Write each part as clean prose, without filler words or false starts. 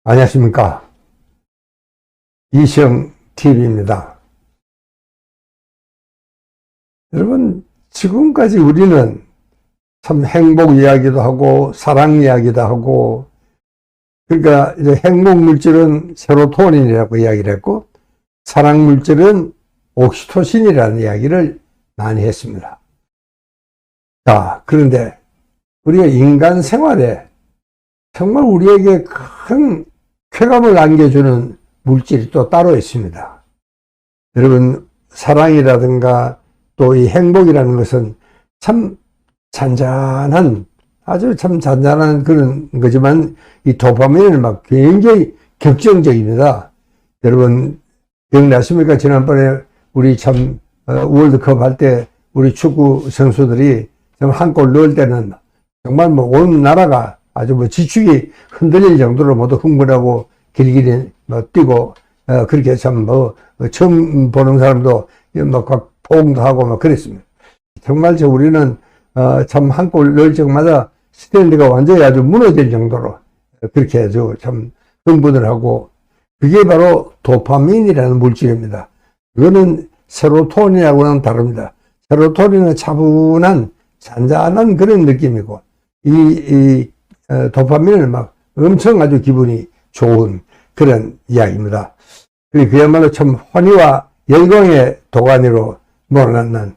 안녕하십니까. 이시영TV입니다. 여러분, 지금까지 우리는 참 행복 이야기도 하고, 사랑 이야기도 하고, 그러니까 이제 행복 물질은 세로토닌이라고 이야기를 했고, 사랑 물질은 옥시토신이라는 이야기를 많이 했습니다. 자, 그런데 우리가 인간 생활에 정말 우리에게 큰 쾌감을 안겨주는 물질이 또 따로 있습니다. 여러분, 사랑이라든가 또 이 행복이라는 것은 참 잔잔한, 아주 참 잔잔한 그런 거지만 이 도파민은 막 굉장히 격정적입니다. 여러분, 기억나십니까? 지난번에 우리 참 월드컵 할 때 우리 축구 선수들이 한 골 넣을 때는 정말 뭐 온 나라가 아주 뭐 지축이 흔들릴 정도로 모두 흥분하고 길길이 뭐 뛰고, 그렇게 참 뭐 처음 보는 사람도 막 포옹도 하고 막 그랬습니다. 정말 우리는 참 한 골 넣을 적마다 스탠드가 완전히 아주 무너질 정도로 그렇게 아주 참 흥분을 하고, 그게 바로 도파민이라는 물질입니다. 이거는 세로토닌하고는 다릅니다. 세로토닌은 차분한 잔잔한 그런 느낌이고, 도파민은 막 엄청 아주 기분이 좋은 그런 이야기입니다. 그야말로 참 환희와 열광의 도가니로 몰아넣는,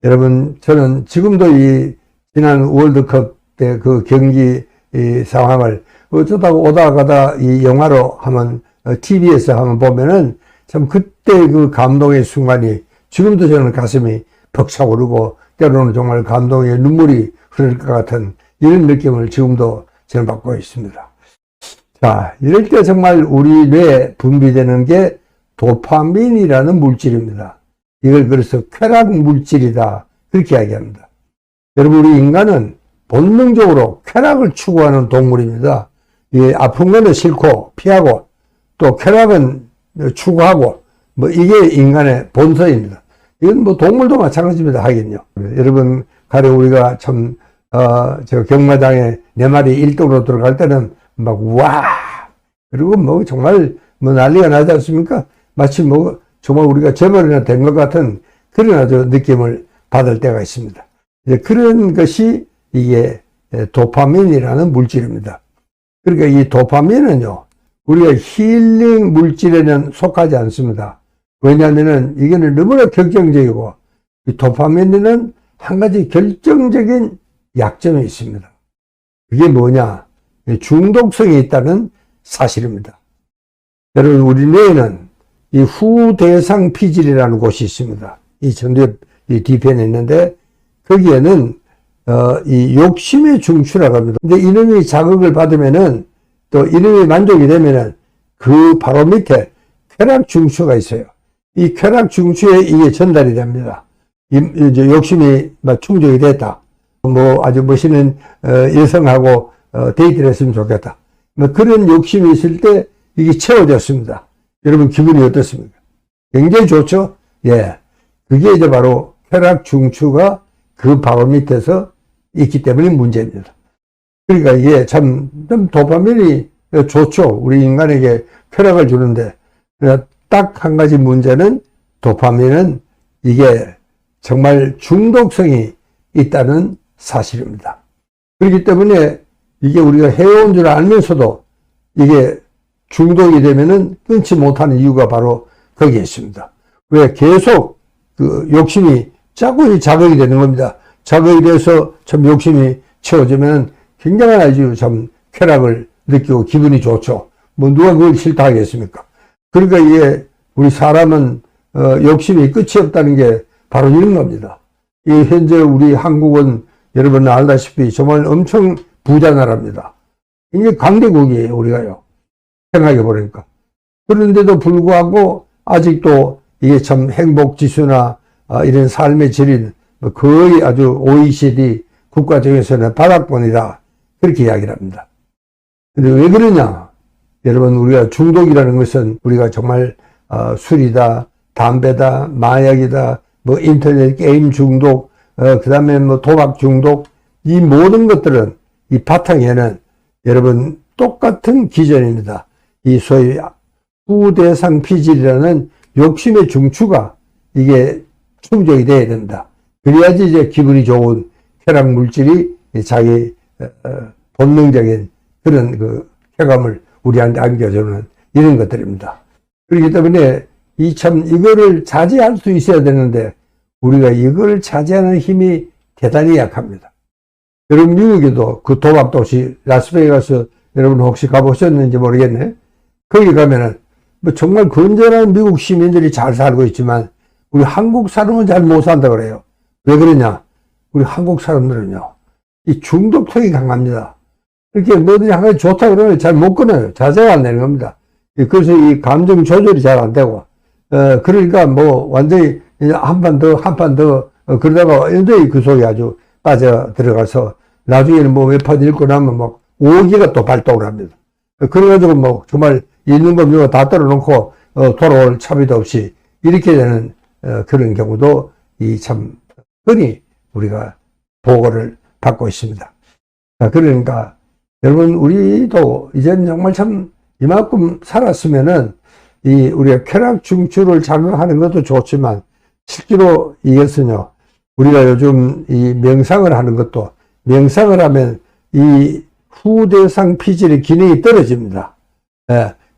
여러분, 저는 지금도 이 지난 월드컵 때 그 경기 상황을 어쩌다가 오다 가다 이 영화로 한번 TV에서 한번 보면은 참 그때 그 감동의 순간이 지금도 저는 가슴이 벅차오르고 때로는 정말 감동의 눈물이 흐를 것 같은 이런 느낌을 지금도 저는 받고 있습니다. 자, 이럴 때 정말 우리 뇌에 분비되는 게 도파민이라는 물질입니다. 이걸 그래서 쾌락 물질이다, 그렇게 이야기합니다. 여러분, 우리 인간은 본능적으로 쾌락을 추구하는 동물입니다. 이 아픈 거는 싫고 피하고, 또 쾌락은 추구하고, 뭐 이게 인간의 본성입니다. 이건 뭐 동물도 마찬가지입니다, 하긴요. 여러분, 가령 우리가 참 저 경마장에 내 말이 1등으로 들어갈 때는 막 와, 그리고 뭐 정말 뭐 난리가 나지 않습니까? 마치 뭐 정말 우리가 재벌이나 된 것 같은 그런 아주 느낌을 받을 때가 있습니다. 이제 그런 것이 이게 도파민이라는 물질입니다. 그러니까 이 도파민은요, 우리가 힐링 물질에는 속하지 않습니다. 왜냐하면은 이거는 너무나 격정적이고, 이 도파민에는 한 가지 결정적인 약점이 있습니다. 그게 뭐냐? 중독성이 있다는 사실입니다. 여러분, 우리 뇌에는 이 후대상 피질이라는 곳이 있습니다. 이 전두엽 이 뒤편에 있는데, 거기에는 이 욕심의 중추라고 합니다. 근데 이놈이 자극을 받으면은, 또 이놈이 만족이 되면은 그 바로 밑에 쾌락 중추가 있어요. 이 쾌락 중추에 이게 전달이 됩니다. 이제 욕심이 막 충족이 됐다. 뭐 아주 멋있는 여성하고 데이트를 했으면 좋겠다. 뭐 그런 욕심이 있을 때 이게 채워졌습니다. 여러분, 기분이 어떻습니까? 굉장히 좋죠? 예. 그게 이제 바로 쾌락 중추가 그 바로 밑에서 있기 때문에 문제입니다. 그러니까 이게 좀 도파민이 좋죠. 우리 인간에게 쾌락을 주는데, 딱 한 가지 문제는 도파민은 이게 정말 중독성이 있다는 사실입니다. 그렇기 때문에 이게 우리가 해온 줄 알면서도 이게 중독이 되면은 끊지 못하는 이유가 바로 거기에 있습니다. 왜? 계속 그 욕심이 자꾸 자극이 되는 겁니다. 자극이 돼서 참 욕심이 채워지면 굉장한 아주 참 쾌락을 느끼고 기분이 좋죠. 뭐 누가 그걸 싫다 하겠습니까? 그러니까 이게 우리 사람은 욕심이 끝이 없다는 게 바로 이런 겁니다. 이 현재 우리 한국은 여러분 알다시피 정말 엄청 부자 나라입니다. 이게 강대국이에요, 우리가요. 생각해 보니까. 그런데도 불구하고 아직도 이게 참 행복 지수나 이런 삶의 질은 거의 아주 OECD 국가 중에서는 바닥권이다, 그렇게 이야기를 합니다. 근데 왜 그러냐? 여러분, 우리가 중독이라는 것은 우리가 정말 술이다, 담배다, 마약이다, 뭐 인터넷 게임 중독, 그 다음에 뭐 도박 중독, 이 모든 것들은 이 바탕에는 여러분 똑같은 기전입니다. 이 소위 후대상 피질이라는 욕심의 중추가 이게 충족이 돼야 된다. 그래야지 이제 기분이 좋은 쾌락 물질이 자기 본능적인 그런 그 쾌감을 우리한테 안겨주는 이런 것들입니다. 그렇기 때문에 이거를 자제할 수 있어야 되는데 우리가 이걸 자제하는 힘이 대단히 약합니다. 여러분 미국에도 그 도박도시 라스베이거스 여러분 혹시 가보셨는지 모르겠네. 거기 가면은 뭐 정말 건전한 미국 시민들이 잘 살고 있지만 우리 한국 사람은 잘 못 산다 그래요. 왜 그러냐? 우리 한국 사람들은요, 이 중독성이 강합니다. 이렇게 뭐든지 한 가지 좋다 그러면 잘 못 끊어요. 자제가 안 되는 겁니다. 그래서 이 감정 조절이 잘 안 되고, 그러니까 뭐 완전히 한 판 더, 그러다가 완전히 그 속에 아주 빠져 들어가서 나중에는 뭐 몇 판 읽고 나면 막 오기가 또 발동을 합니다. 그래가지고 뭐 정말 있는 거 이거 다 떨어놓고 돌아올 차비도 없이 이렇게 되는 그런 경우도 이 참 흔히 우리가 보고를 받고 있습니다. 그러니까 여러분 우리도 이제는 정말 참 이만큼 살았으면은 이 우리가 쾌락 중추를 자극하는 것도 좋지만 실제로 이것은요 우리가 요즘 이 명상을 하는 것도 명상을 하면 이 후대상 피질의 기능이 떨어집니다.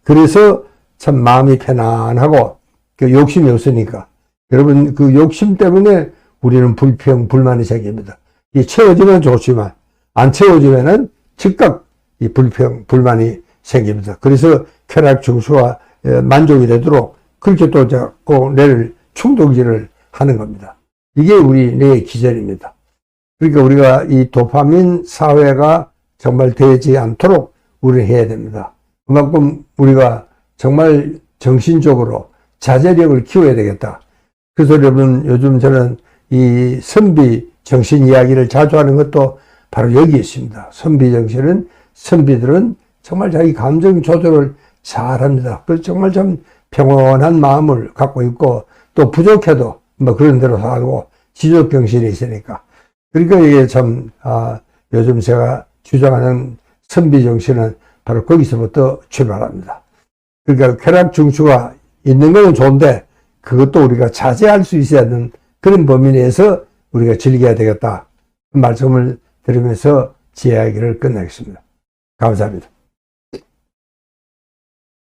그래서 참 마음이 편안하고 그 욕심이 없으니까 여러분 그 욕심 때문에 우리는 불평 불만이 생깁니다. 이 채워지면 좋지만 안 채워지면은 즉각 이 불평 불만이 생깁니다. 그래서 쾌락 중추가 만족이 되도록 그렇게 또 자꾸 뇌를 충동질을 하는 겁니다. 이게 우리 뇌의 기전입니다. 그러니까 우리가 이 도파민 사회가 정말 되지 않도록 우리는 해야 됩니다. 그만큼 우리가 정말 정신적으로 자제력을 키워야 되겠다. 그래서 여러분 요즘 저는 이 선비 정신 이야기를 자주 하는 것도 바로 여기 있습니다. 선비 정신은 선비들은 정말 자기 감정 조절을 잘합니다. 그래서 정말 좀 평온한 마음을 갖고 있고 또 부족해도 뭐 그런 대로 살고 지적 정신이 있으니까. 그러니까 이게 참 요즘 제가 주장하는 선비 정신은 바로 거기서부터 출발합니다. 그러니까 쾌락 중추가 있는 건 좋은데 그것도 우리가 자제할 수 있어야 하는 그런 범위 내에서 우리가 즐겨야 되겠다. 그 말씀을 드리면서 제 이야기를 끝내겠습니다. 감사합니다.